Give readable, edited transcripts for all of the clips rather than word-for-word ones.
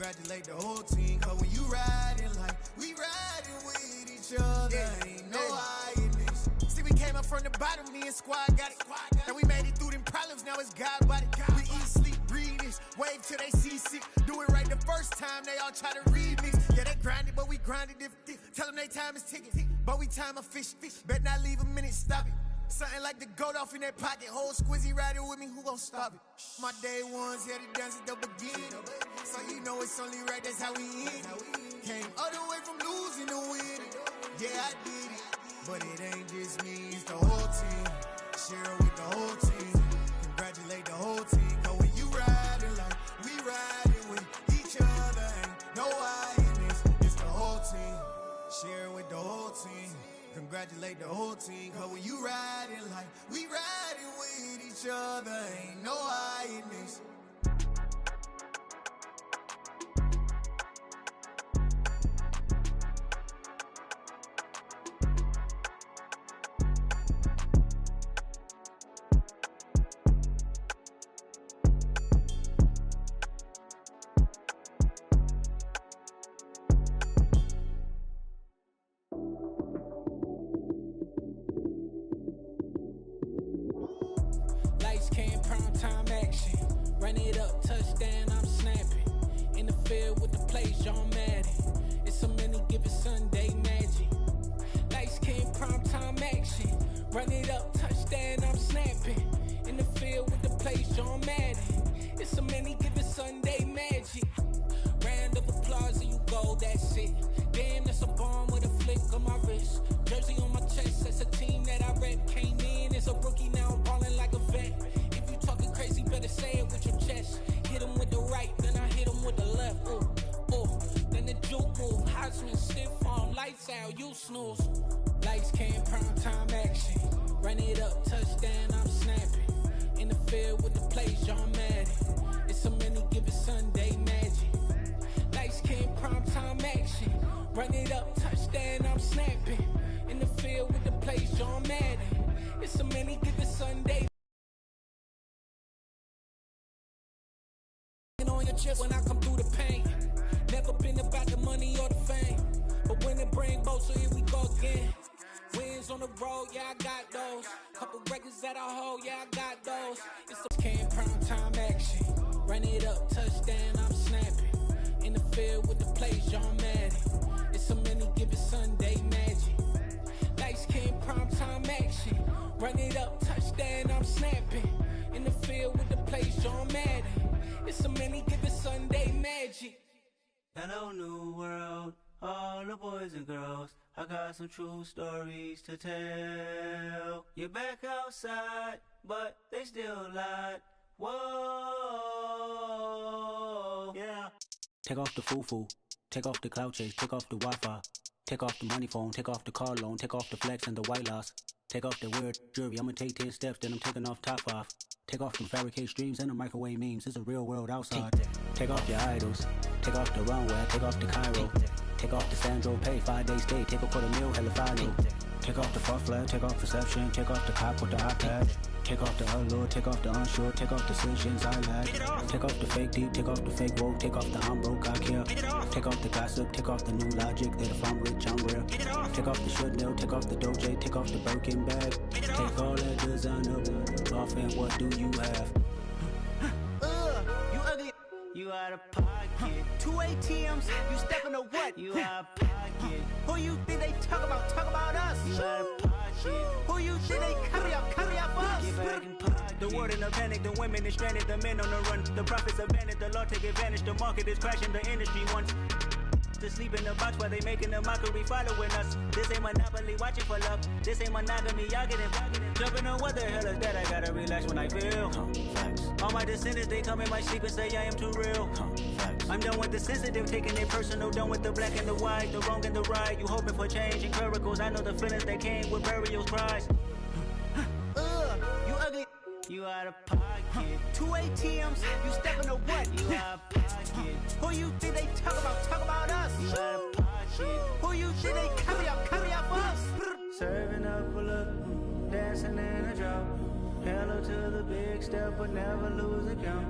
Congratulate the whole team, cause when you riding like we riding with each other, ain't no hiding this. See, we came up from the bottom, me and squad got it. Now we made it through them problems, now it's God body. We eat, sleep, breathe this, wave till they see sick. Do it right the first time, they all try to remix. Yeah, they grinded, but we grinded different. Tell them they time is ticking, but we time a fish. Bet not leave a minute, stop it. Something like the goat off in that pocket. Whole squizzy riding with me, who gon' stop it? My day ones here to dance at the beginning. So you know it's only right, that's how we end. Came all the way from losing to winning. Yeah, I did it, but it ain't just me, it's the whole team. Share it with the whole team. Congratulate the whole team. Cause when you riding like we riding with each other, ain't no hiding this. It's the whole team. Share it with the whole team. Congratulate the whole team, cause when you riding like we riding with each other, ain't no hiding this. Run it up, touchdown, I'm snapping. In the field with the plays, John Madden. It's a many given Sunday magic. Lights came prime time action. Run it up, touchdown, I'm snapping. In the field with the plays, John Madden. It's a many given Sunday magic. Round of applause and you go, that's it. Damn, that's a bomb with a flick on my wrist. Jersey on my chest, that's a team that I rep. Came in as a rookie, now I'm ballin' like a vet. If you talking crazy, better say it with your chest. Hit him with the right, then I hit him with the left. Then the juke move, Heisman stiff on, lights out, you snooze. Lights came, prime time action. Run it up, touchdown, I'm snapping. In the field with the plays, John Madden. It's a many given Sunday magic. Lights came, prime time action. Run it up, touchdown, I'm snapping. In the field with the plays, John Madden. It's a many given Sunday. On your chest when I come through the pain. Never been about the money or the fame, but when it bring both, so here we go again. Wins on the road, yeah, I got those. Couple records that I hold, yeah, I got those. It's a came prime time action. Run it up, touchdown, I'm snapping. In the field with the plays, John Madden. It's a many given Sunday magic. Lights came prime time action. Run it up, touchdown, I'm snapping. In the field with the plays, John Madden. It's a many given Sunday magic. Hello, new world, all the boys and girls. I got some true stories to tell. You're back outside, but they still lied. Whoa, yeah. Take off the foo-foo, take off the cloud chase, take off the Wi-Fi. Take off the money phone, take off the car loan, take off the flex and the white loss. Take off the weird jewelry, I'ma take 10 steps, then I'm taking off top 5. Take off them fabricated streams and the microwave memes, it's a real world outside. Take off your idols, take off the runway, take off the Cairo. Take off the Sandro pay, 5-day stay, take a $250,000, hella follow. Take off the far flag, take off perception, take off the cop with the iPad. Take off the allure, take off the unsure, take off decisions I lack. Take off the fake deep, take off the fake woke, take off the I'm broke, I care. Take off the gossip, take off the new logic, that if I'm rich, I'm rare. Take off the should know, take off the Doja, take off the Birkin bag. Take all that designer off and what do you have? You ugly. You out of pocket. 2 ATMs, you stepping to what? You out of pocket. Who you think they talk about? Talk about us. You out of pocket. Who you think they copy up for us? Get back in pocket. The world in a panic, the women is stranded, the men on the run. The profits abandoned, the law take advantage. The market is crashing, the industry wants to sleep in the box while they making a mockery following us. This ain't monopoly, watching for love. This ain't monogamy, y'all getting jumping on what the hell is that? I gotta relax when I feel. All my descendants, they come in my sleep and say I am too real. I'm done with the sensitive, taking it personal. Done with the black and the white, the wrong and the right. You hoping for change and miracles. I know the feelings that came with burials, cries. You ugly. You out of pocket. 2 ATMs, you stepping to what? You out of pocket. Who you think they talk about? Talk about us. You out of pocket. Who you think they copy up for us? Serving up a look, dancing in a drop. Hello to the big step, but never lose a count.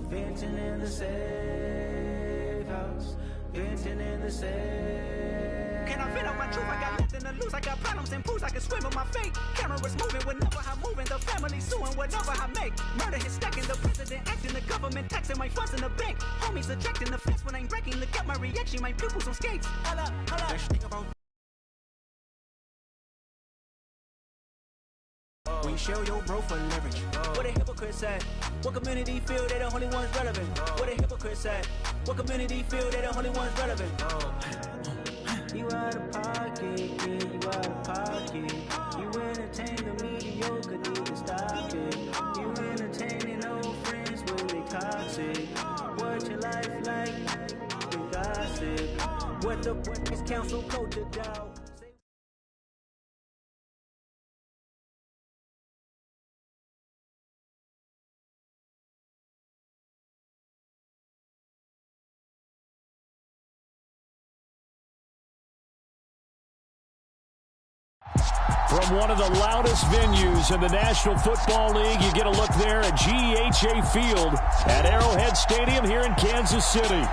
Venting in the safe house, venting in the sand. Can I vent out my truth? I got nothing to lose. I got problems and booze. I can swim with my fate. Cameras moving whenever I'm moving. The family suing whatever I make. Murder is stacking. The president acting. The government taxing my funds in the bank. Homies ejecting the fence when I'm breaking. Look at my reaction. My pupils on skates. Holla, holla. When you show your bro for leverage. What a hypocrite said. What community feel they the only ones relevant? What a hypocrite said. What community feel they the only ones relevant? You out of pocket, yeah, you out of pocket. You entertain the mediocre, need to stop it. You entertaining old friends when they toxic. What your life like? You gossip. What is council culture doubt? From one of the loudest venues in the National Football League, you get a look there at GEHA Field at Arrowhead Stadium here in Kansas City.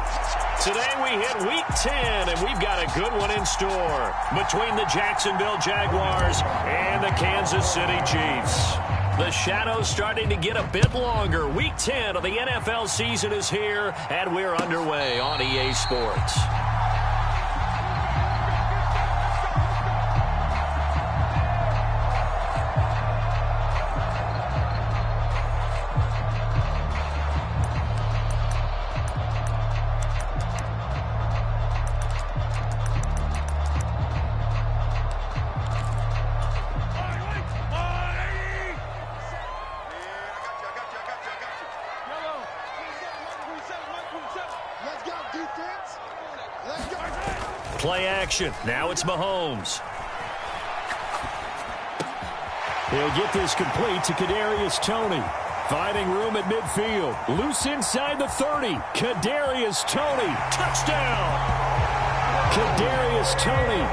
Today we hit Week 10, and we've got a good one in store between the Jacksonville Jaguars and the Kansas City Chiefs. The shadow's starting to get a bit longer. Week 10 of the NFL season is here, and we're underway on EA Sports. Play action. Now it's Mahomes. He'll get this complete to Kadarius Toney. Finding room at midfield. Loose inside the 30. Kadarius Toney. Touchdown! Kadarius Toney.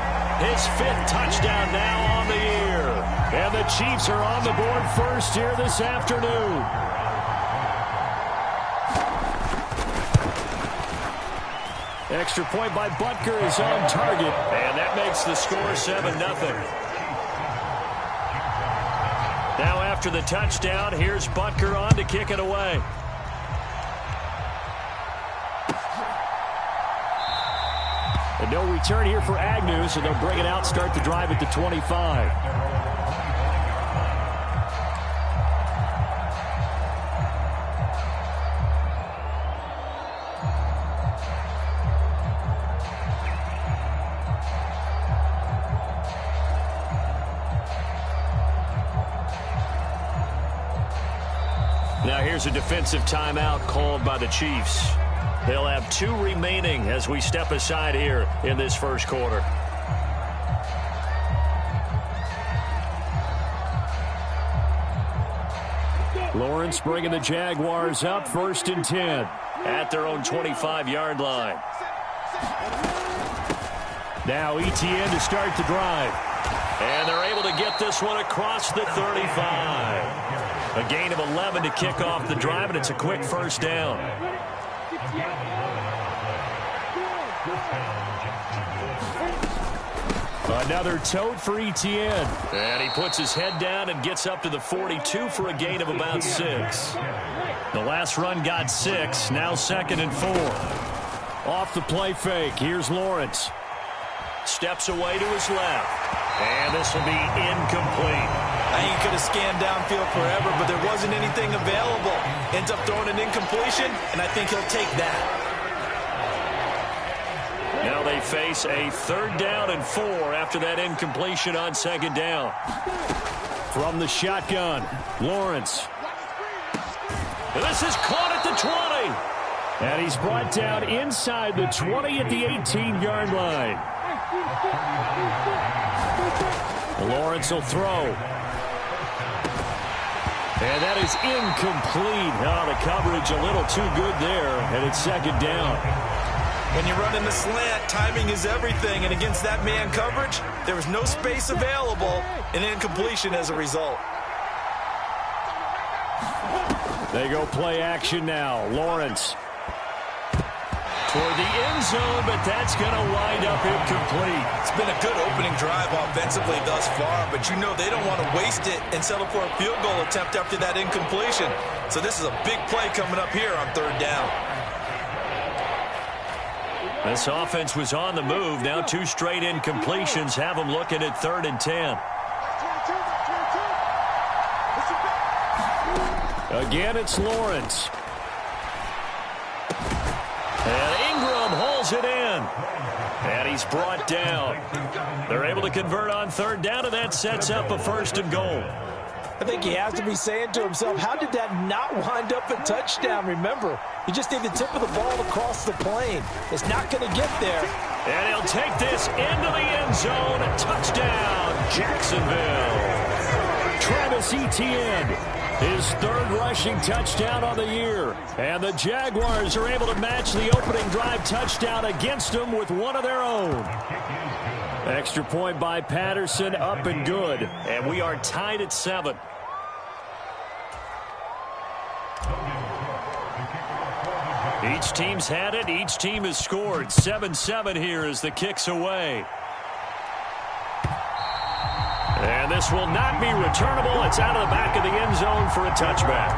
His 5th touchdown now on the year. And the Chiefs are on the board first here this afternoon. Extra point by Butker is on target. And that makes the score 7-0. Now after the touchdown, here's Butker on to kick it away. And no return here for Agnew, so they'll bring it out, start the drive at the 25. Now here's a defensive timeout called by the Chiefs. They'll have 2 remaining as we step aside here in this first quarter. Lawrence bringing the Jaguars up, 1st and 10 at their own 25-yard line. Now Etienne to start the drive. And they're able to get this one across the 35. A gain of 11 to kick off the drive, and it's a quick first down. Another tote for Etienne. And he puts his head down and gets up to the 42 for a gain of about 6. The last run got 6, now 2nd and 4. Off the play fake, here's Lawrence. Steps away to his left. And this will be incomplete. He could have scanned downfield forever, but there wasn't anything available. Ends up throwing an incompletion, and I think he'll take that. Now they face a 3rd down and 4 after that incompletion on 2nd down. From the shotgun, Lawrence. And this is caught at the 20. And he's brought down inside the 20 at the 18-yard line. Lawrence will throw. And that is incomplete. Oh, the coverage a little too good there, and it's 2nd down. When you're running the slant, timing is everything, and against that man coverage, there was no space available, and incompletion as a result. They go play action now. Lawrence. for the end zone, but that's going to wind up incomplete. It's been a good opening drive offensively thus far, but you know they don't want to waste it and settle for a field goal attempt after that incompletion. So this is a big play coming up here on third down. This offense was on the move. Now 2 straight incompletions have them looking at 3rd and 10. Again, it's Lawrence. And Ingram hauls it in. And he's brought down. They're able to convert on 3rd down, and that sets up a 1st and goal. I think he has to be saying to himself, how did that not wind up a touchdown? Remember, you just need the tip of the ball across the plane. It's not going to get there. And he'll take this into the end zone. Touchdown, Jacksonville. Travis Etienne, his 3rd rushing touchdown on the year. And the Jaguars are able to match the opening drive touchdown against them with one of their own. Extra point by Patterson, up and good. And we are tied at 7. Each team's had it. Each team has scored. 7-7 here as the kick's away. And this will not be returnable. It's out of the back of the end zone for a touchback.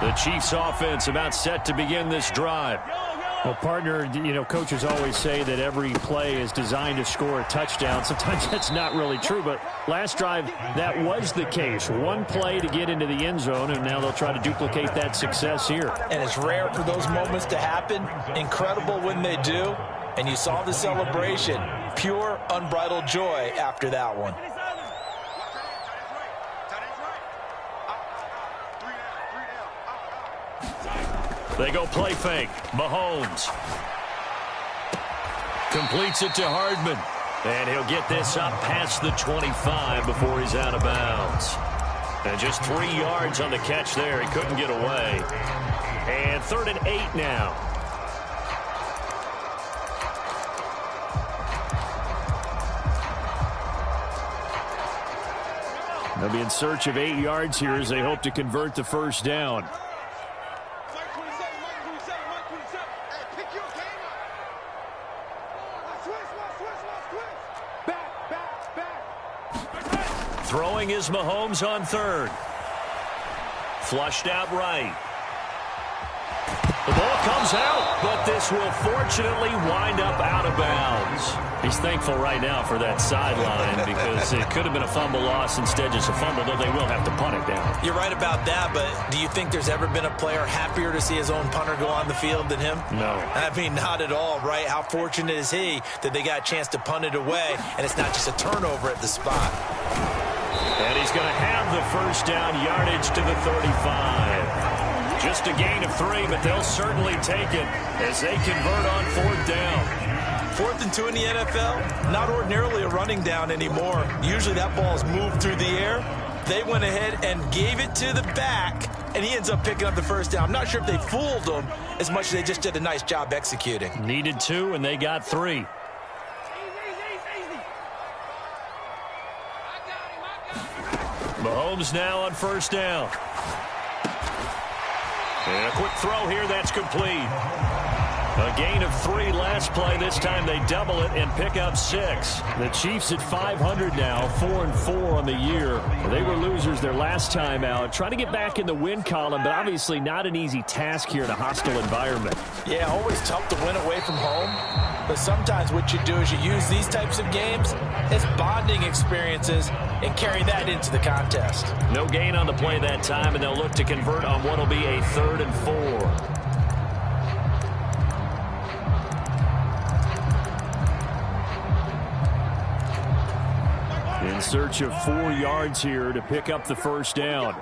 The Chiefs offense about set to begin this drive. Well, partner, you know, coaches always say that every play is designed to score a touchdown. Sometimes that's not really true, but last drive, that was the case. One play to get into the end zone, and now they'll try to duplicate that success here. And it's rare for those moments to happen. Incredible when they do. And you saw the celebration. Pure, unbridled joy after that one. They go play fake. Mahomes completes it to Hardman. And he'll get this up past the 25 before he's out of bounds. And just 3 yards on the catch there. He couldn't get away. And 3rd and 8 now. They'll be in search of 8 yards here as they hope to convert the 1st down. Throwing is Mahomes on 3rd. Flushed out right. The ball comes out, but this will fortunately wind up out of bounds. He's thankful right now for that sideline because it could have been a fumble loss, instead just a fumble, though they will have to punt it down. You're right about that, but do you think there's ever been a player happier to see his own punter go on the field than him? No. I mean, not at all, right? How fortunate is he that they got a chance to punt it away, and it's not just a turnover at the spot. And he's going to have the 1st down yardage to the 35. Just a gain of 3, but they'll certainly take it as they convert on 4th down. 4th and 2 in the NFL, not ordinarily a running down anymore. Usually that ball is moved through the air. They went ahead and gave it to the back, and he ends up picking up the 1st down. I'm not sure if they fooled him as much as they just did a nice job executing. Needed 2, and they got 3. Mahomes now on 1st down. And a quick throw here, that's complete. A gain of 3 last play. This time they double it and pick up 6. The Chiefs at 500 now, 4-4 on the year. They were losers their last time out. Trying to get back in the win column, but obviously not an easy task here in a hostile environment. Yeah, always tough to win away from home. But sometimes what you do is you use these types of games as bonding experiences and carry that into the contest. No gain on the play that time, and they'll look to convert on what will be a 3rd and 4. In search of 4 yards here to pick up the 1st down.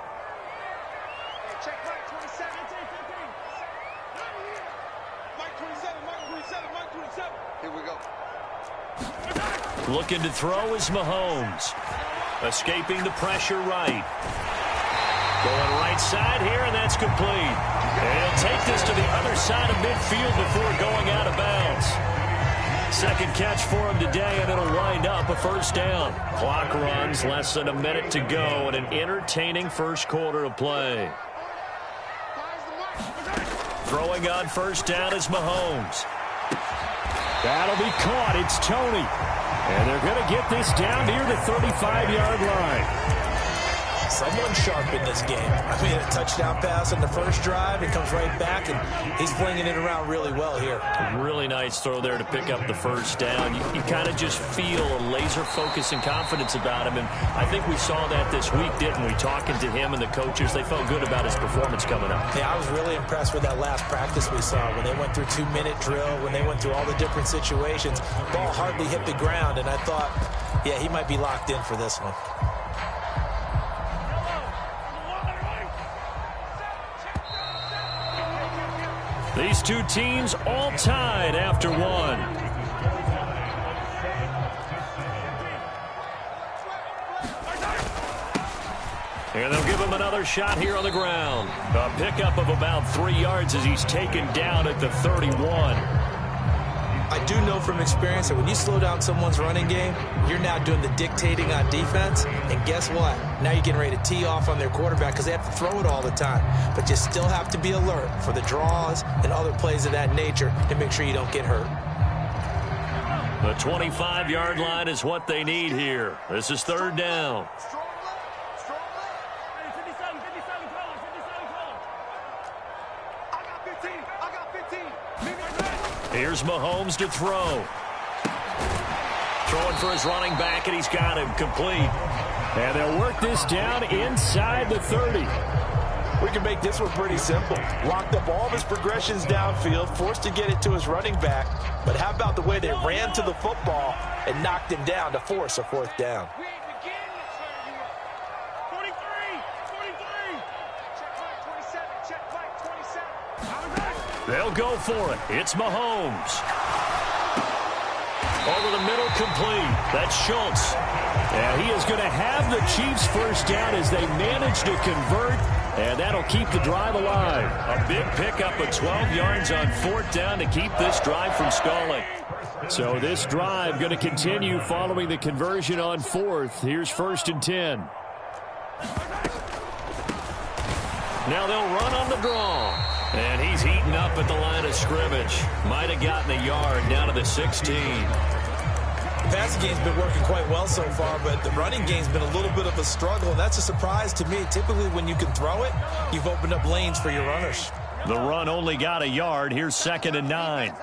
Looking to throw is Mahomes. Escaping the pressure right. Going right side here, and that's complete. And he'll take this to the other side of midfield before going out of bounds. Second catch for him today, and it'll wind up a first down. Clock runs, less than a minute to go, and an entertaining first quarter of play. Throwing on first down is Mahomes. That'll be caught. It's Tony. And they're going to get this down near the 35-yard line. Someone sharp in this game. I mean, a touchdown pass on the first drive. It comes right back, and he's flinging it around really well here. Really nice throw there to pick up the first down. You kind of just feel a laser focus and confidence about him, and I think we saw that this week, didn't we? Talking to him and the coaches, they felt good about his performance coming up. Yeah, I was really impressed with that last practice we saw when they went through 2-minute drill, when they went through all the different situations. Ball hardly hit the ground, and I thought, yeah, he might be locked in for this one. These two teams all tied after one. And they'll give him another shot here on the ground. A pickup of about 3 yards as he's taken down at the 31. I do know from experience that when you slow down someone's running game, you're now doing the dictating on defense. And guess what? Now you're getting ready to tee off on their quarterback because they have to throw it all the time. But you still have to be alert for the draws and other plays of that nature to make sure you don't get hurt. The 25-yard line is what they need here. This is third down. Here's Mahomes to throw. Throwing for his running back, and he's got him complete. And they'll work this down inside the 30. We can make this one pretty simple. Locked up all of his progressions downfield, forced to get it to his running back. But how about the way they ran to the football and knocked him down to force a fourth down? They'll go for it. It's Mahomes. Over the middle, complete. That's Schultz. And he is going to have the Chiefs first down as they manage to convert, and that'll keep the drive alive. A big pickup of 12 yards on fourth down to keep this drive from stalling. So this drive going to continue following the conversion on fourth. Here's 1st and 10. Now they'll run on the draw. And he's heating up at the line of scrimmage. Might have gotten a yard down to the 16. The passing game's been working quite well so far, but the running game's been a little bit of a struggle, and that's a surprise to me. Typically, when you can throw it, you've opened up lanes for your runners. The run only got a yard. Here's 2nd and 9.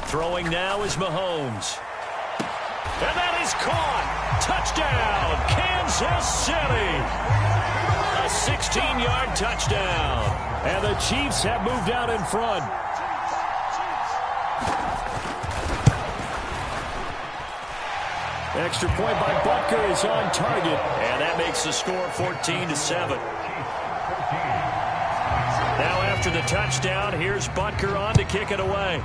Throwing now is Mahomes. And that is caught. Touchdown, Kansas City. A 16-yard touchdown. And the Chiefs have moved out in front. Extra point by Butker is on target. And that makes the score 14-7. Now after the touchdown, here's Butker on to kick it away.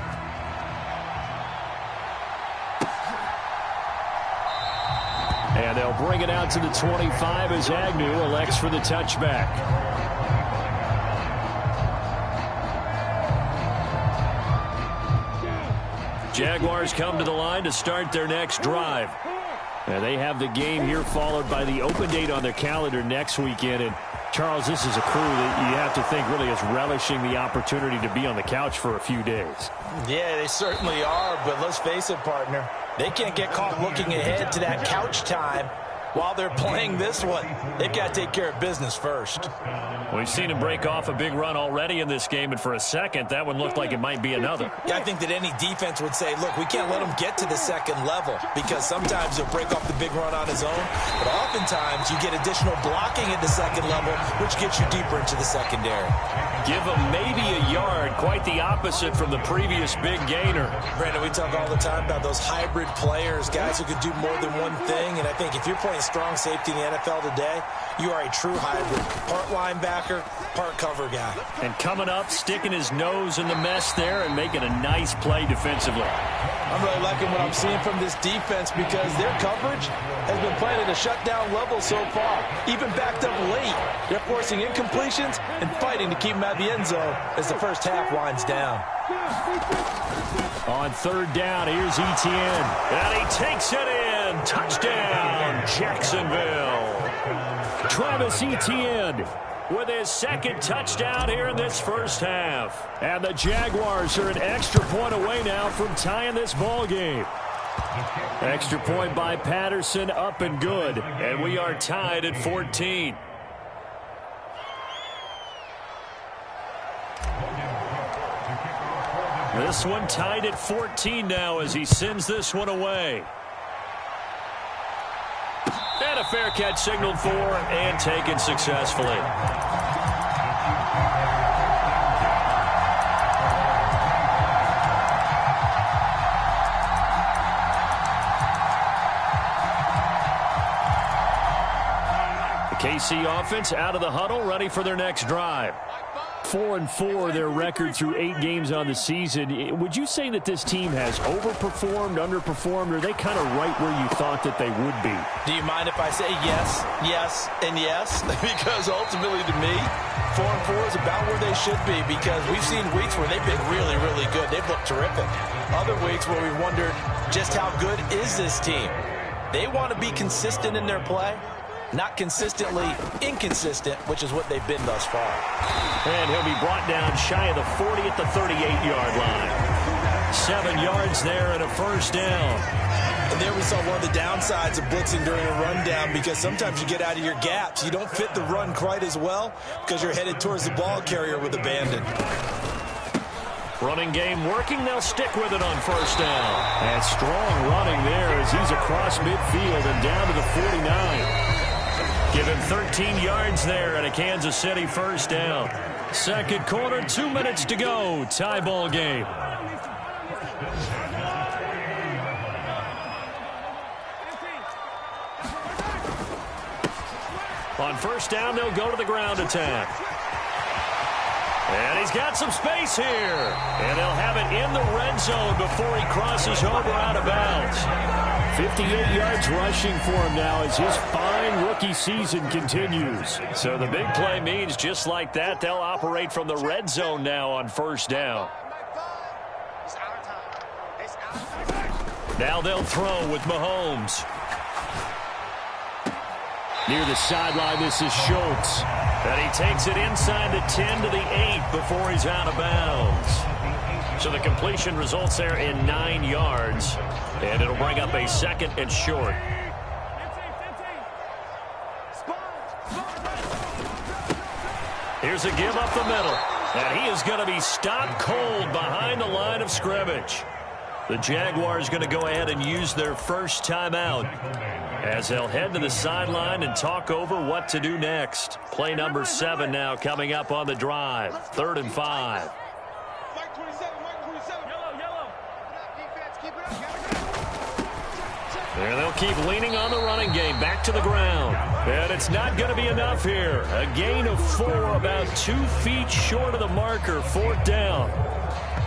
And they'll bring it out to the 25 as Agnew elects for the touchback. Jaguars come to the line to start their next drive. And they have the game here followed by the open date on their calendar next weekend. And Charles, this is a crew that you have to think really is relishing the opportunity to be on the couch for a few days. Yeah, they certainly are, but let's face it, partner. They can't get caught looking ahead to that couch time while they're playing this one. They've got to take care of business first. We've seen him break off a big run already in this game, and for a second, that one looked like it might be another. Yeah, I think that any defense would say, look, we can't let him get to the second level because sometimes he'll break off the big run on his own, but oftentimes you get additional blocking at the second level, which gets you deeper into the secondary. Give him maybe a yard, quite the opposite from the previous big gainer. Brandon, we talk all the time about those hybrid players, guys who could do more than one thing, and I think if you're playing strong safety in the NFL today, you are a true hybrid. Part linebacker, part cover guy. And coming up, sticking his nose in the mess there and making a nice play defensively. I'm really liking what I'm seeing from this defense because their coverage has been playing at a shutdown level so far. Even backed up late, they're forcing incompletions and fighting to keep them at the end zone as the first half winds down. On third down, here's Etienne. And he takes it in. Touchdown, Jacksonville. Travis Etienne with his second touchdown here in this first half. And the Jaguars are an extra point away now from tying this ball game. Extra point by Patterson, up and good. And we are tied at 14. This one tied at 14 now as he sends this one away. And a fair catch signaled for and taken successfully. The KC offense out of the huddle, ready for their next drive. 4-4 their record through 8 games on the season. Would you say that this team has overperformed, underperformed, or are they kind of right where you thought that they would be? Do you mind if I say yes, yes, and yes? Because ultimately to me, 4-4 is about where they should be, because we've seen weeks where they've been really, really good. They've looked terrific. Other weeks where we wondered just how good is this team. They want to be consistent in their play. Not consistently inconsistent, which is what they've been thus far. And he'll be brought down shy of the 40 at the 38-yard line. 7 yards there and a first down. And there we saw one of the downsides of blitzing during a rundown, because sometimes you get out of your gaps. You don't fit the run quite as well because you're headed towards the ball carrier with abandon. Running game working. They'll stick with it on first down. And strong running there as he's across midfield and down to the 49. Give him 13 yards there and a Kansas City first down. Second quarter, 2 minutes to go. Tie ball game. On first down, they'll go to the ground attack. And he's got some space here. And they'll have it in the red zone before he crosses over out of bounds. 58 yards rushing for him now as his fine rookie season continues. So the big play means just like that, they'll operate from the red zone now on first down. Now they'll throw with Mahomes. Near the sideline, this is Schultz. And he takes it inside the 10 to the 8 before he's out of bounds. So the completion results there in 9 yards. And it'll bring up a second and short. Here's a give up the middle. And he is going to be stopped cold behind the line of scrimmage. The Jaguars going to go ahead and use their first timeout as they'll head to the sideline and talk over what to do next. Play number 7 now coming up on the drive. 3rd and 5. And they'll keep leaning on the running game. Back to the ground. And it's not going to be enough here. A gain of 4, about 2 feet short of the marker. 4th down.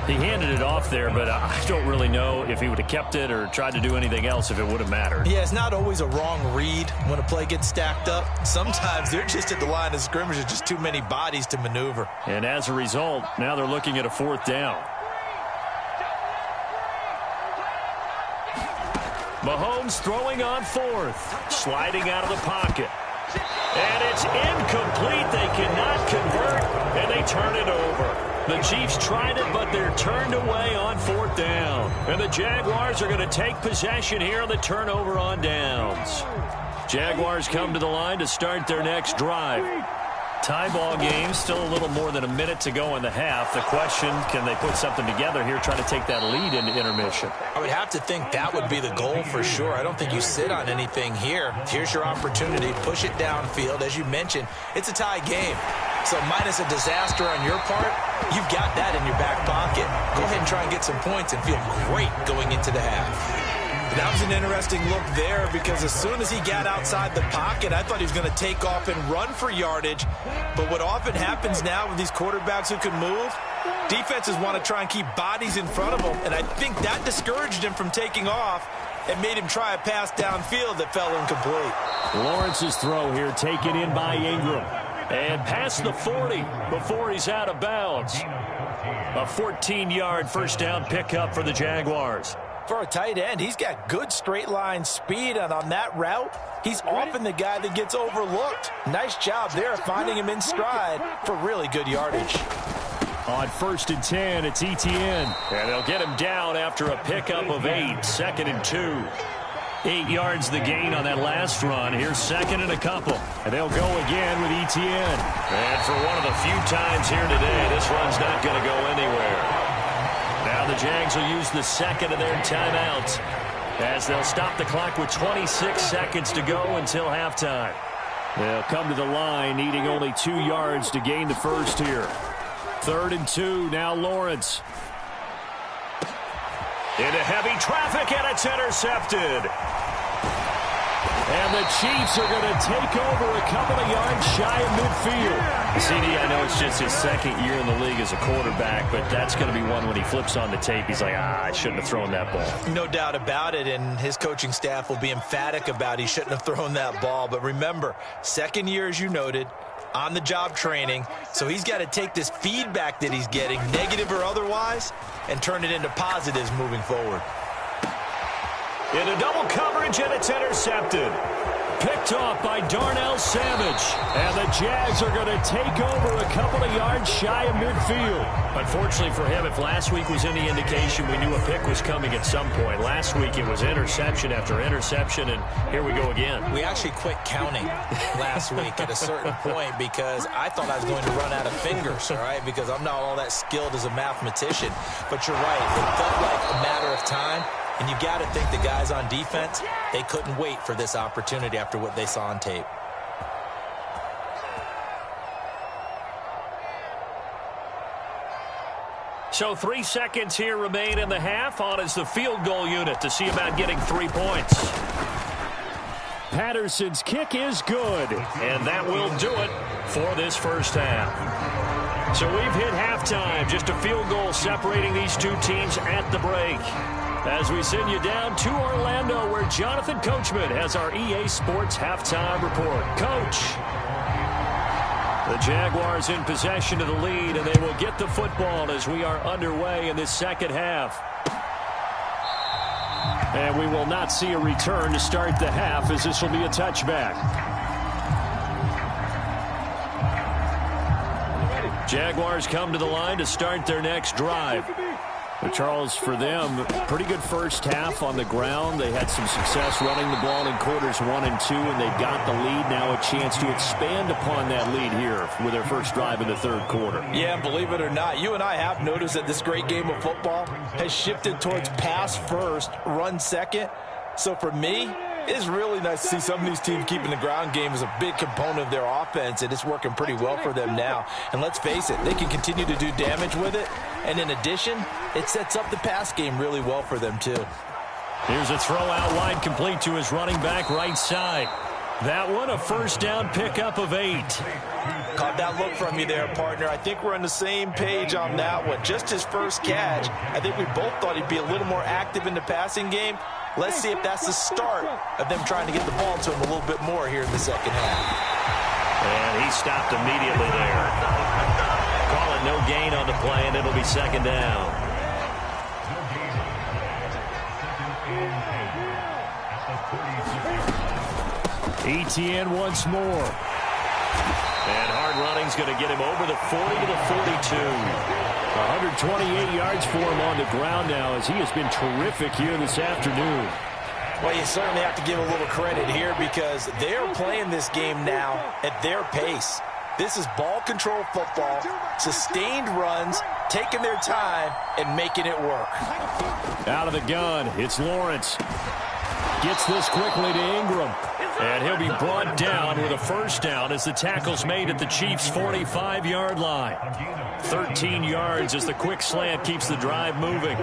He handed it off there, but I don't really know if he would have kept it or tried to do anything else if it would have mattered. Yeah, it's not always a wrong read when a play gets stacked up. Sometimes they're just at the line of scrimmage. There's just too many bodies to maneuver. And as a result, now they're looking at a 4th down. Mahomes throwing on 4th. Sliding out of the pocket. And it's incomplete. They cannot convert, and they turn it over. The Chiefs tried it, but they're turned away on 4th down. And the Jaguars are going to take possession here on the turnover on downs. Jaguars come to the line to start their next drive. Tie ball game, still a little more than a minute to go in the half. The question, can they put something together here, try to take that lead into intermission? I would have to think that would be the goal for sure. I don't think you sit on anything here. Here's your opportunity. Push it downfield. As you mentioned, it's a tie game. So minus a disaster on your part, you've got that in your back pocket. Go ahead and try and get some points and feel great going into the half. That was an interesting look there, because as soon as he got outside the pocket, I thought he was going to take off and run for yardage. But what often happens now with these quarterbacks who can move, defenses want to try and keep bodies in front of them, and I think that discouraged him from taking off and made him try a pass downfield that fell incomplete. Lawrence's throw here taken in by Ingram. And past the 40 before he's out of bounds. A 14-yard first down pickup for the Jaguars. For a tight end, he's got good straight line speed, and on that route, he's often the guy that gets overlooked. Nice job there finding him in stride for really good yardage. On 1st and 10, it's Etienne. And they'll get him down after a pickup of 8, 2nd and 2. 8 yards the gain on that last run. Here's 2nd and a couple. And they'll go again with Etienne. And for one of the few times here today, this run's not going to go anywhere. Now the Jags will use the second of their timeouts as they'll stop the clock with 26 seconds to go until halftime. They'll come to the line needing only 2 yards to gain the first here. 3rd and 2, now Lawrence. Into heavy traffic, and it's intercepted. And the Chiefs are going to take over a couple of yards shy of midfield. CD, I know it's just his 2nd year in the league as a quarterback, but that's going to be one when he flips on the tape. He's like, I shouldn't have thrown that ball. No doubt about it, and his coaching staff will be emphatic about he shouldn't have thrown that ball. But remember, 2nd year, as you noted, on-the-job training, so he's got to take this feedback that he's getting, negative or otherwise, and turn it into positives moving forward. Into double coverage, and it's intercepted. Picked off by Darnell Savage. And the Jags are going to take over a couple of yards shy of midfield. Unfortunately for him, if last week was any indication, we knew a pick was coming at some point. Last week it was interception after interception, and here we go again. We actually quit counting last week at a certain point because I thought I was going to run out of fingers, all right, because I'm not all that skilled as a mathematician. But you're right, it felt like a matter of time. And you got to think the guys on defense, they couldn't wait for this opportunity after what they saw on tape. So 3 seconds here remain in the half. On is the field goal unit to see about getting 3 points. Patterson's kick is good. And that will do it for this first half. So we've hit halftime. Just a field goal separating these two teams at the break. As we send you down to Orlando, where Jonathan Coachman has our EA Sports halftime report. Coach. The Jaguars in possession of the lead, and they will get the football as we are underway in this second half. And we will not see a return to start the half, as this will be a touchback. Jaguars come to the line to start their next drive. But Charles, for them, pretty good first half on the ground. They had some success running the ball in quarters 1 and 2, and they got the lead. Now a chance to expand upon that lead here with their first drive in the third quarter. Yeah, and believe it or not, you and I have noticed that this great game of football has shifted towards pass first, run second. So for me, it's really nice to see some of these teams keeping the ground game as a big component of their offense, and it's working pretty well for them now. And let's face it, they can continue to do damage with it. And in addition, it sets up the pass game really well for them, too. Here's a throw out wide, complete to his running back right side. That one, a first down pickup of 8. Caught that look from you there, partner. I think we're on the same page on that one. Just his first catch. I think we both thought he'd be a little more active in the passing game. Let's see if that's the start of them trying to get the ball to him a little bit more here in the second half. And he stopped immediately there. Call it no gain on the play, and it'll be second down. Etienne once more. And hard running's going to get him over the 40 to the 42. 128 yards for him on the ground now, as he has been terrific here this afternoon. Well, you certainly have to give a little credit here because they're playing this game now at their pace. This is ball control football, sustained runs, taking their time, and making it work. Out of the gun, it's Lawrence. Gets this quickly to Ingram. And he'll be brought down with a first down as the tackle's made at the Chiefs' 45-yard line. 13 yards as the quick slant keeps the drive moving.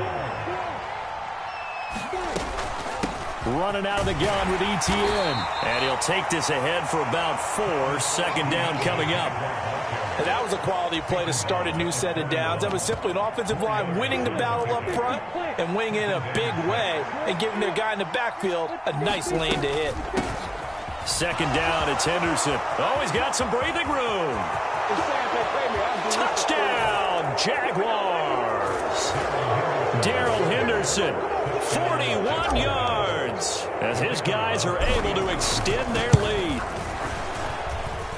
Running out of the gun with Etienne. And he'll take this ahead for about 4. Second down coming up. And that was a quality play to start a new set of downs. That was simply an offensive line winning the battle up front and winning in a big way and giving their guy in the backfield a nice lane to hit. Second down, it's Henderson. Oh, he's got some breathing room. Touchdown, Jaguars. Darrell Henderson, 41 yards, as his guys are able to extend their lead.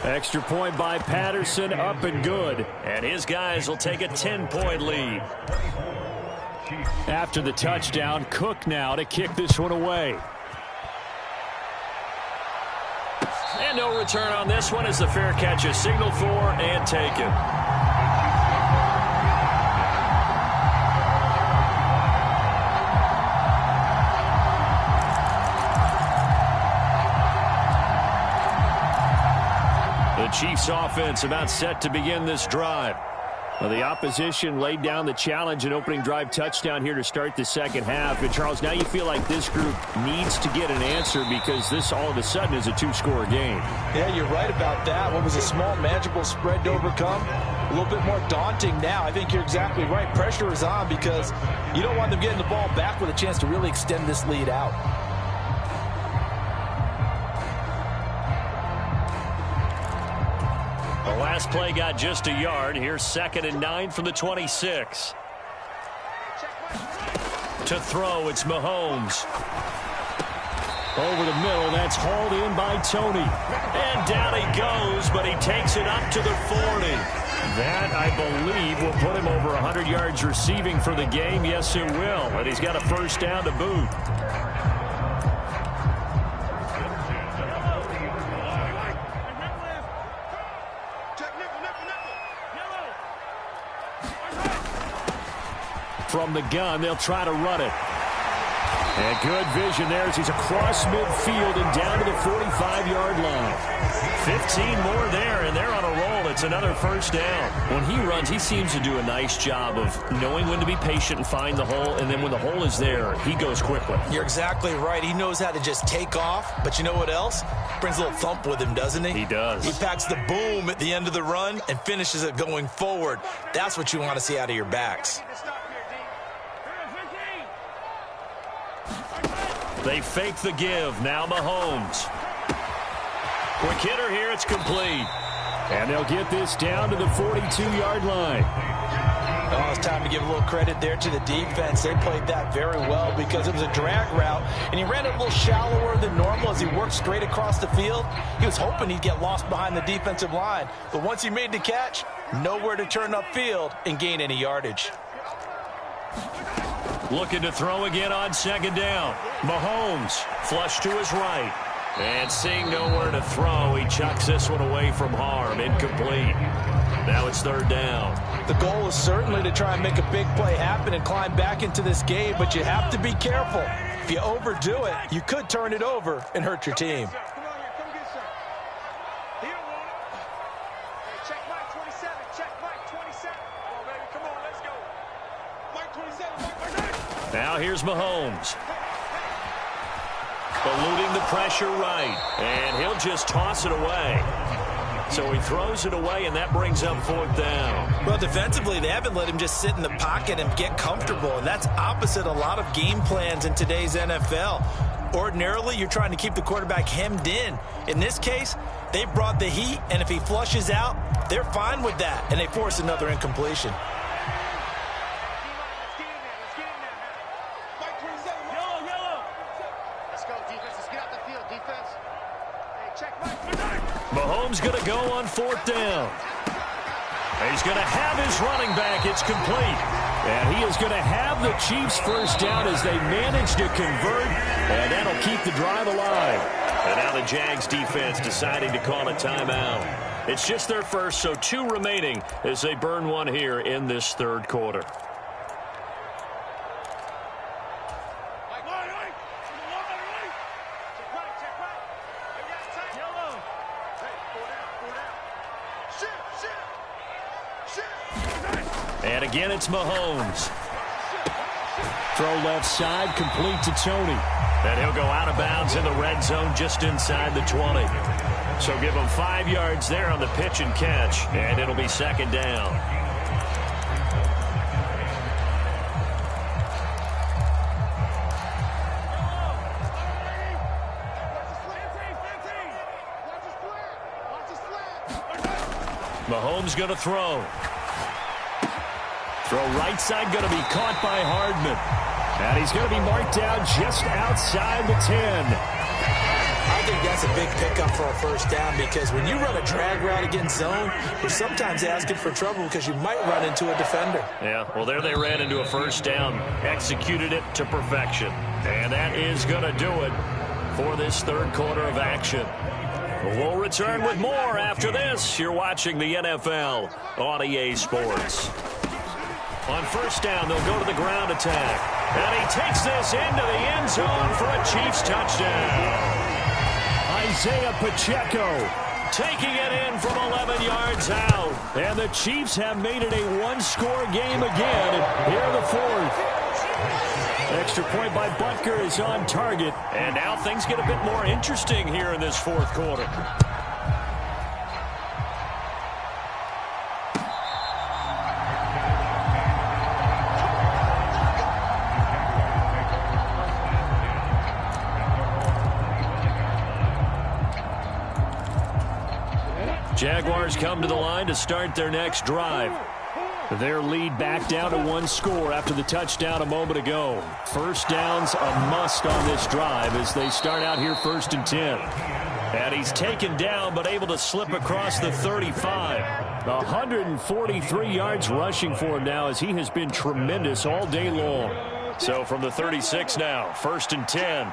Extra point by Patterson, up and good. And his guys will take a 10-point lead. After the touchdown, Cook now to kick this one away. And no return on this one as the fair catch is signaled for and taken. The Chiefs offense about set to begin this drive. Well, the opposition laid down the challenge and opening drive touchdown here to start the second half. And, Charles, now you feel like this group needs to get an answer because this all of a sudden is a two-score game. Yeah, you're right about that. What was a small, manageable spread to overcome, a little bit more daunting now. I think you're exactly right. Pressure is on because you don't want them getting the ball back with a chance to really extend this lead out. The last play got just a yard. Here's 2nd and 9 from the 26. To throw, it's Mahomes. Over the middle, that's hauled in by Tony. And down he goes, but he takes it up to the 40. That, I believe, will put him over 100 yards receiving for the game. Yes, it will. And he's got a first down to boot. From the gun, they'll try to run it. And good vision there as he's across midfield and down to the 45-yard line. 15 more there, and they're on a roll. It's another first down. When he runs, he seems to do a nice job of knowing when to be patient and find the hole, and then when the hole is there, he goes quickly. You're exactly right. He knows how to just take off, but you know what else? Brings a little thump with him, doesn't he? He does. He packs the boom at the end of the run and finishes it going forward. That's what you want to see out of your backs. They fake the give. Now Mahomes. Quick hitter here. It's complete. And they'll get this down to the 42-yard line. Oh, it's time to give a little credit there to the defense. They played that very well because it was a drag route, and he ran it a little shallower than normal as he worked straight across the field. He was hoping he'd get lost behind the defensive line. But once he made the catch, nowhere to turn upfield and gain any yardage. Looking to throw again on 2nd down. Mahomes, flush to his right. And seeing nowhere to throw, he chucks this one away from harm. Incomplete. Now it's 3rd down. The goal is certainly to try and make a big play happen and climb back into this game, but you have to be careful. If you overdo it, you could turn it over and hurt your team. Now here's Mahomes. Eluding the pressure right. And he'll just toss it away. So he throws it away, and that brings up 4th down. Well, defensively, they haven't let him just sit in the pocket and get comfortable, and that's opposite a lot of game plans in today's NFL. Ordinarily, you're trying to keep the quarterback hemmed in. In this case, they brought the heat, and if he flushes out, they're fine with that, and they force another incompletion. Mahomes going to go on 4th down. He's going to have his running back. It's complete. And he is going to have the Chiefs first down as they manage to convert. And that'll keep the drive alive. And now the Jags defense deciding to call a timeout. It's just their first, so 2 remaining as they burn one here in this 3rd quarter. And again, it's Mahomes. Throw left side, complete to Tony. And he'll go out of bounds in the red zone just inside the 20. So give him 5 yards there on the pitch and catch. And it'll be 2nd down. Mahomes going to throw. Throw right side going to be caught by Hardman. And he's going to be marked down just outside the 10. I think that's a big pickup for a first down because when you run a drag route against zone, you're sometimes asking for trouble because you might run into a defender. Yeah, well, there they ran into a first down, executed it to perfection. And that is going to do it for this third quarter of action. We'll return with more after this. You're watching the NFL on EA Sports. On first down, they'll go to the ground attack. And he takes this into the end zone for a Chiefs touchdown. Isaiah Pacheco taking it in from 11 yards out. And the Chiefs have made it a one-score game again here in the fourth. Extra point by Butker is on target. And now things get a bit more interesting here in this fourth quarter. Jaguars come to the line to start their next drive. Their lead back down to one score after the touchdown a moment ago. First down's a must on this drive as they start out here 1st and 10. And he's taken down but able to slip across the 35. 143 yards rushing for him now as he has been tremendous all day long. So from the 36 now, 1st and 10.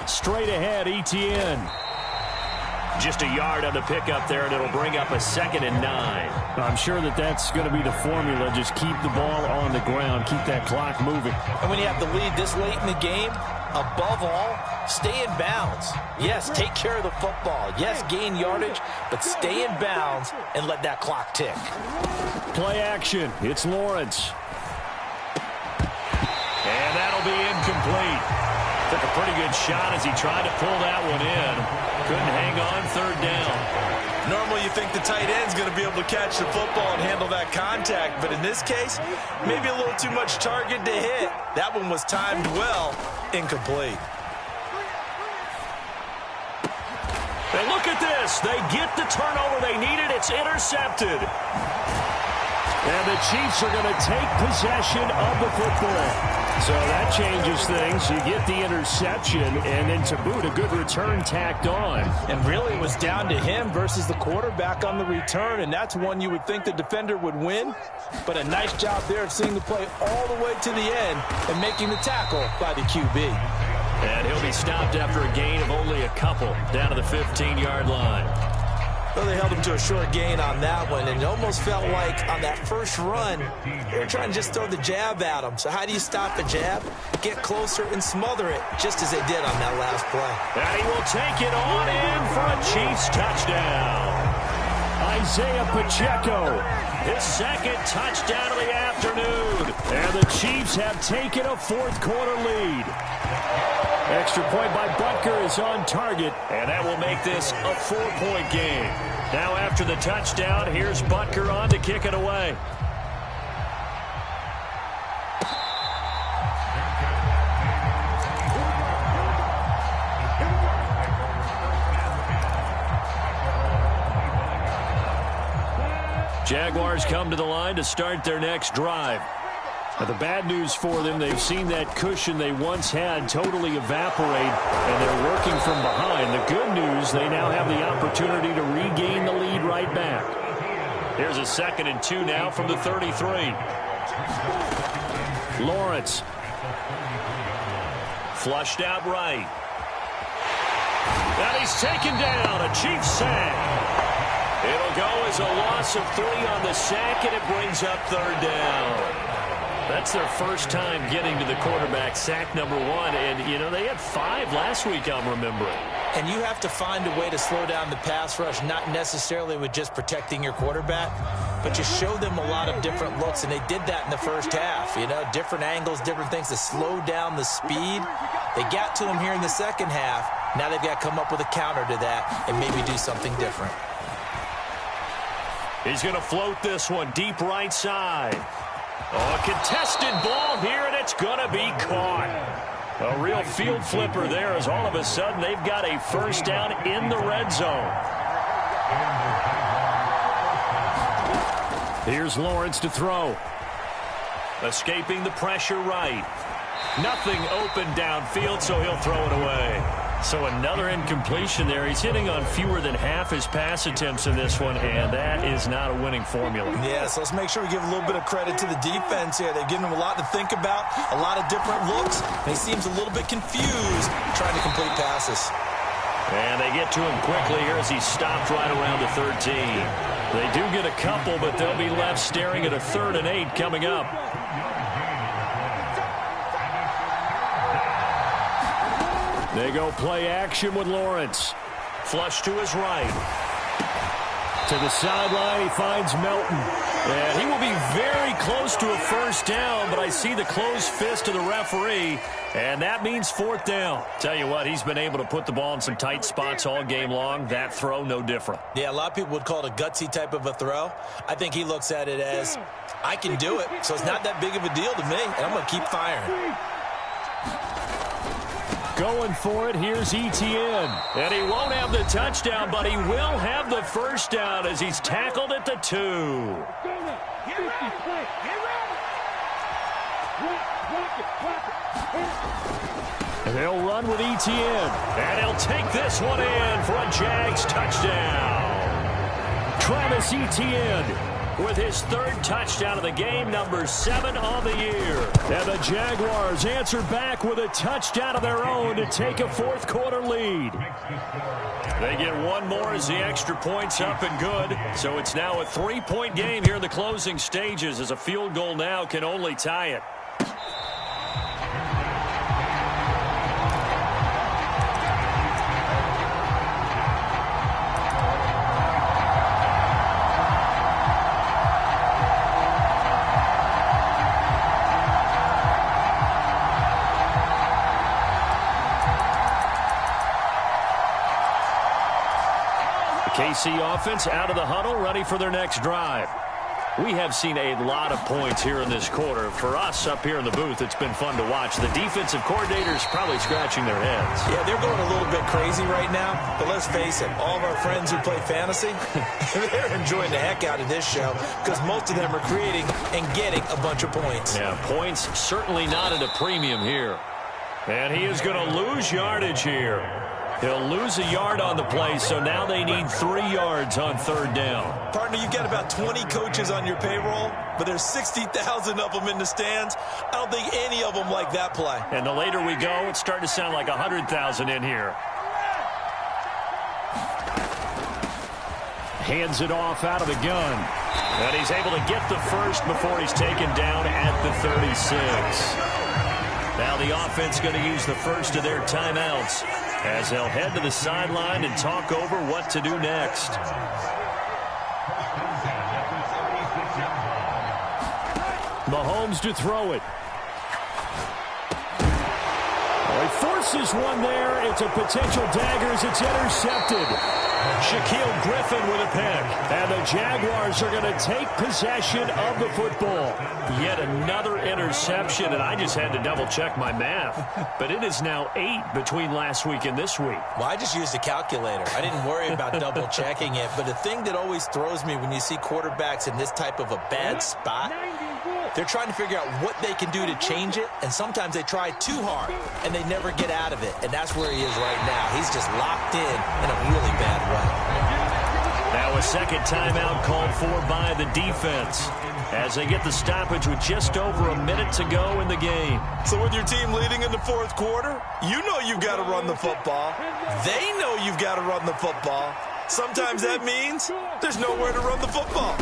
Straight ahead, Etienne. Just a yard on the pickup there, and it'll bring up a 2nd and 9. I'm sure that's going to be the formula. Just keep the ball on the ground. Keep that clock moving. And when you have the lead this late in the game, above all, stay in bounds. Yes, take care of the football. Yes, gain yardage, but stay in bounds and let that clock tick. Play action. It's Lawrence. And that'll be incomplete. Took a pretty good shot as he tried to pull that one in. Couldn't hang on 3rd down. Normally you think the tight end's going to be able to catch the football and handle that contact, but in this case, maybe a little too much target to hit. That one was timed well, incomplete. And look at this. They get the turnover they needed. It's intercepted. And the Chiefs are going to take possession of the football. So that changes things. You get the interception, and then to boot, a good return tacked on. And really it was down to him versus the quarterback on the return, and that's one you would think the defender would win. But a nice job there of seeing the play all the way to the end and making the tackle by the QB. And he'll be stopped after a gain of only a couple down to the 15-yard line. Well, they held him to a short gain on that one, and it almost felt like on that first run, they were trying to just throw the jab at him. So how do you stop a jab? Get closer and smother it, just as they did on that last play. And he will take it on in for a Chiefs touchdown. Isaiah Pacheco, his 2nd touchdown of the afternoon. And the Chiefs have taken a fourth quarter lead. Extra point by Butker is on target, and that will make this a 4-point game. Now after the touchdown, here's Butker on to kick it away. Jaguars come to the line to start their next drive. Now, the bad news for them, they've seen that cushion they once had totally evaporate, and they're working from behind. The good news, they now have the opportunity to regain the lead right back. Here's a 2nd and 2 now from the 33. Lawrence. Flushed out right. And he's taken down, a Chiefs sack. It'll go as a loss of 3 on the sack, and it brings up 3rd down. That's their first time getting to the quarterback, sack number 1. And, you know, they had 5 last week, I'm remembering. And you have to find a way to slow down the pass rush, not necessarily with just protecting your quarterback, but you show them a lot of different looks, and they did that in the first half. You know, different angles, different things to slow down the speed. They got to him here in the second half. Now they've got to come up with a counter to that and maybe do something different. He's going to float this one deep right side. Oh, a contested ball here, and it's going to be caught. A real field flipper there as all of a sudden they've got a first down in the red zone. Here's Lawrence to throw. Escaping the pressure right. Nothing open downfield, so he'll throw it away. So another incompletion there. He's hitting on fewer than half his pass attempts in this one, and that is not a winning formula. Yeah, so let's make sure we give a little bit of credit to the defense here. They've given him a lot to think about, a lot of different looks, and he seems a little bit confused trying to complete passes. And they get to him quickly here as he stopped right around the 13. They do get a couple, but they'll be left staring at a 3rd and 8 coming up. They go play action with Lawrence. Flush to his right. To the sideline, he finds Melton. And he will be very close to a first down, but I see the closed fist of the referee, and that means 4th down. Tell you what, he's been able to put the ball in some tight spots all game long. That throw, no different. Yeah, a lot of people would call it a gutsy type of a throw. I think he looks at it as, I can do it, so it's not that big of a deal to me, and I'm going to keep firing. Going for it, here's Etienne. And he won't have the touchdown, but he will have the first down as he's tackled at the 2. And they'll run with Etienne. And he'll take this one in for a Jags touchdown. Travis Etienne with his 3rd touchdown of the game, number 7 on the year. And the Jaguars answer back with a touchdown of their own to take a 4th quarter lead. They get one more as the extra point's up and good. So it's now a 3-point game here in the closing stages, as a field goal now can only tie it. KC offense out of the huddle, ready for their next drive. We have seen a lot of points here in this quarter. For us up here in the booth, it's been fun to watch. The defensive coordinators probably scratching their heads. Yeah, they're going a little bit crazy right now, but let's face it, all of our friends who play fantasy, they're enjoying the heck out of this show because most of them are creating and getting a bunch of points. Yeah, points certainly not at a premium here. And he is going to lose yardage here. He'll lose a yard on the play, so now they need 3 yards on 3rd down. Partner, you've got about 20 coaches on your payroll, but there's 60,000 of them in the stands. I don't think any of them like that play. And the later we go, it's starting to sound like 100,000 in here. Hands it off out of the gun. And he's able to get the first before he's taken down at the 36. Now the offense going to use the first of their timeouts as they'll head to the sideline and talk over what to do next. Mahomes to throw it. He forces one there. It's a potential dagger as it's intercepted. Shaquille Griffin with a pick. And the Jaguars are going to take possession of the football. Yet another interception, and I just had to double-check my math. But it is now 8 between last week and this week. Well, I just used a calculator. I didn't worry about double-checking it. But the thing that always throws me when you see quarterbacks in this type of a bad spot, they're trying to figure out what they can do to change it, and sometimes they try too hard, and they never get out of it. And that's where he is right now. He's just locked in a really bad way. Now a second timeout called for by the defense as they get the stoppage with just over a minute to go in the game. So with your team leading in the 4th quarter, you know you've got to run the football. They know you've got to run the football. Sometimes that means there's nowhere to run the football.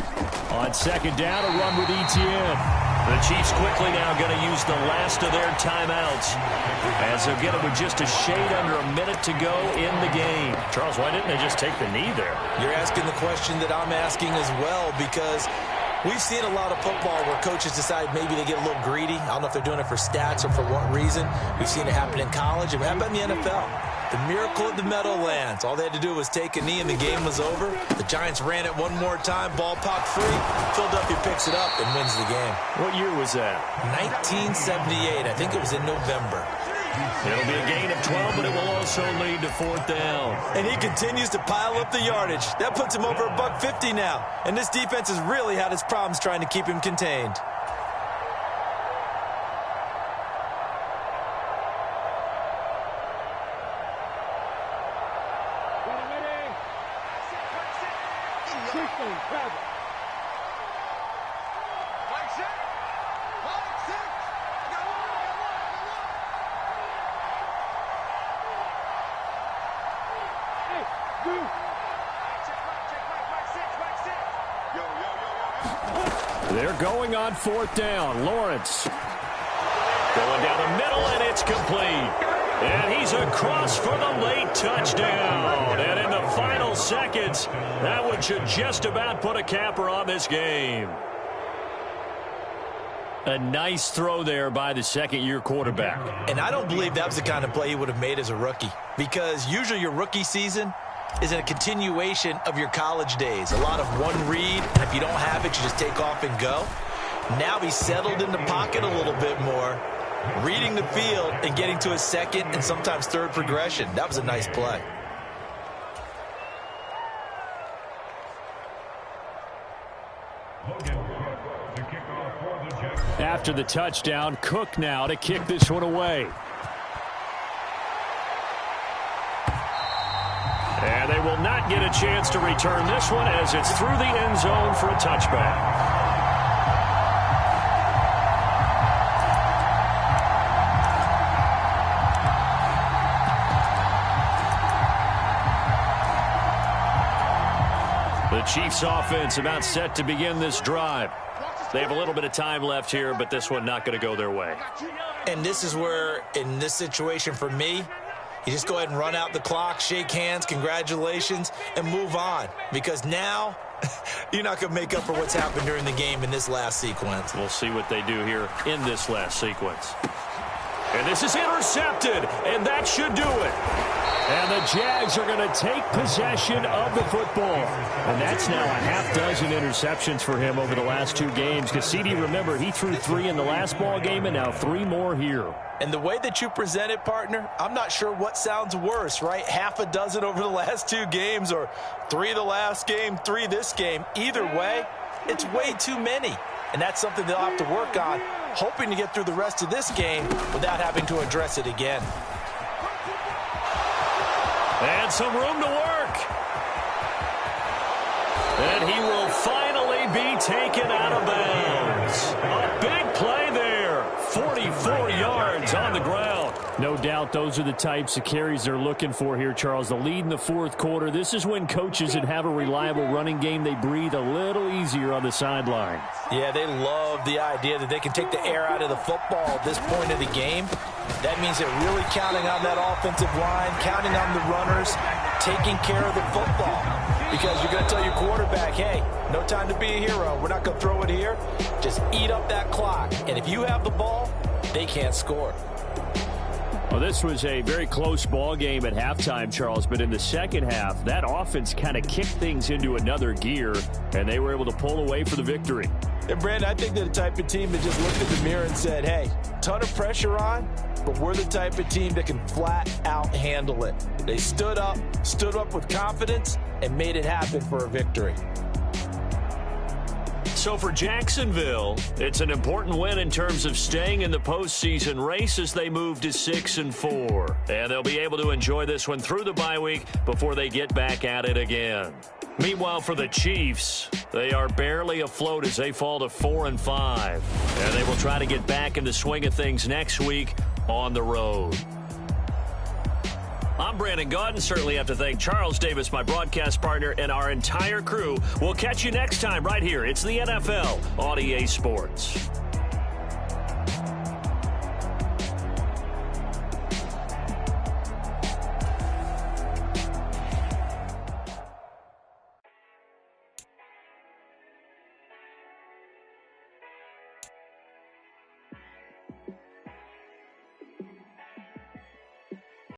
On second down, a run with Etienne. The Chiefs quickly now going to use the last of their timeouts as they'll get it with just a shade under a minute to go in the game. Charles, why didn't they just take the knee there? You're asking the question that I'm asking as well, because we've seen a lot of football where coaches decide maybe they get a little greedy. I don't know if they're doing it for stats or for what reason. We've seen it happen in college. It happened in the NFL. The miracle of the Meadowlands. All they had to do was take a knee and the game was over. The Giants ran it one more time. Ball popped free. Philadelphia picks it up and wins the game. What year was that? 1978. I think it was in November. It'll be a gain of 12, but it will also lead to 4th down. And he continues to pile up the yardage. That puts him over $150 now. And this defense has really had its problems trying to keep him contained. They're going on 4th down. Lawrence going down the middle, and it's complete. And he's across for the late touchdown. And in the final seconds, that one should just about put a capper on this game. A nice throw there by the second-year quarterback. And I don't believe that was the kind of play he would have made as a rookie, because usually your rookie season is a continuation of your college days. A lot of one read, and if you don't have it, you just take off and go. Now he's settled in the pocket a little bit more, reading the field and getting to his second and sometimes third progression. That was a nice play. After the touchdown, Cook now to kick this one away. And they will not get a chance to return this one as it's through the end zone for a touchback. The Chiefs offense about set to begin this drive. They have a little bit of time left here, but this one not going to go their way. And this is where, in this situation for me, you just go ahead and run out the clock, shake hands, congratulations, and move on. Because now, you're not going to make up for what's happened during the game in this last sequence. We'll see what they do here in this last sequence. And this is intercepted, and that should do it. And the Jags are going to take possession of the football. And that's now a half dozen interceptions for him over the last 2 games. Because CD, remember, he threw 3 in the last ball game and now 3 more here. And the way that you present it, partner, I'm not sure what sounds worse, right? Half a dozen over the last 2 games, or 3 the last game, 3 this game. Either way, it's way too many. And that's something they'll have to work on, hoping to get through the rest of this game without having to address it again. And some room to work. And he will finally be taken out of bounds. A big play there. 44 yards on the ground. No doubt those are the types of carries they're looking for here, Charles. The lead in the 4th quarter. This is when coaches that have a reliable running game, they breathe a little easier on the sideline. Yeah, they love the idea that they can take the air out of the football at this point of the game. That means they're really counting on that offensive line, counting on the runners, taking care of the football. Because you're going to tell your quarterback, hey, no time to be a hero. We're not going to throw it here. Just eat up that clock. And if you have the ball, they can't score. Well, this was a very close ball game at halftime, Charles, but in the second half, that offense kind of kicked things into another gear, and they were able to pull away for the victory. And, Brandon, I think they're the type of team that just looked at the mirror and said, hey, ton of pressure on, but we're the type of team that can flat out handle it. They stood up with confidence, and made it happen for a victory. So for Jacksonville, it's an important win in terms of staying in the postseason race as they move to 6-4. And they'll be able to enjoy this one through the bye week before they get back at it again. Meanwhile, for the Chiefs, they are barely afloat as they fall to 4-5. And they will try to get back in the swing of things next week on the road. I'm Brandon Gaudin. Certainly have to thank Charles Davis, my broadcast partner, and our entire crew. We'll catch you next time right here. It's the NFL on EA Sports.